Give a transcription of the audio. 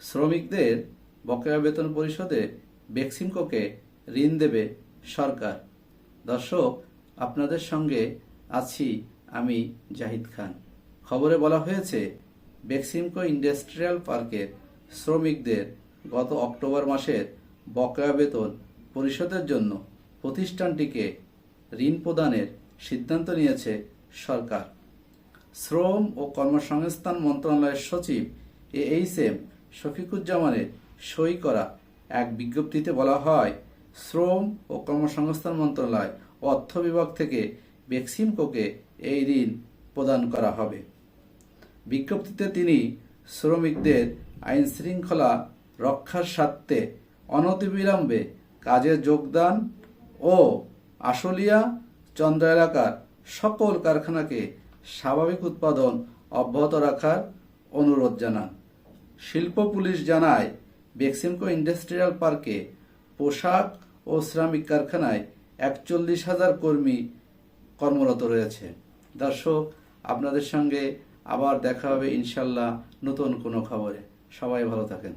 শ্রমিকদের বকেয়া বেতন পরিশোধে বেক্সিমকোকে ঋণ দেবে সরকার। দর্শক, আপনাদের সঙ্গে আছি আমি জাহিদ খান। খবরে বলা হয়েছে, বেক্সিমকো ইন্ডাস্ট্রিয়াল পার্কের শ্রমিকদের গত অক্টোবর মাসের বকেয়া বেতন পরিশোধের জন্য প্রতিষ্ঠানটিকে ঋণ প্রদানের সিদ্ধান্ত নিয়েছে সরকার। শ্রম ও কর্মসংস্থান মন্ত্রণালয়ের সচিব এইচ.এম. শফিকুজ্জামানের সই করা এক বিজ্ঞপ্তিতে বলা হয়, শ্রম ও কর্মসংস্থান মন্ত্রণালয় অর্থ বিভাগ থেকে বেক্সিমকোকে এই ঋণ প্রদান করা হবে। বিজ্ঞপ্তিতে তিনি শ্রমিকদের আইন শৃঙ্খলা রক্ষার স্বার্থে অনতিবিলম্বে কাজে যোগদান ও আশুলিয়া চন্দ্র এলাকার সকল কারখানাকে স্বাভাবিক উৎপাদন অব্যাহত রাখার অনুরোধ জানান। শিল্প পুলিশ জানায়, বেক্সিমকো ইন্ডাস্ট্রিয়াল পার্কে পোশাক ও শ্রমিক কারখানায় ৪১,০০০ কর্মী কর্মরত রয়েছে। দর্শক, আপনাদের সঙ্গে আবার দেখা হবে ইনশাল্লাহ নতুন কোনো খবরে। সবাই ভালো থাকেন।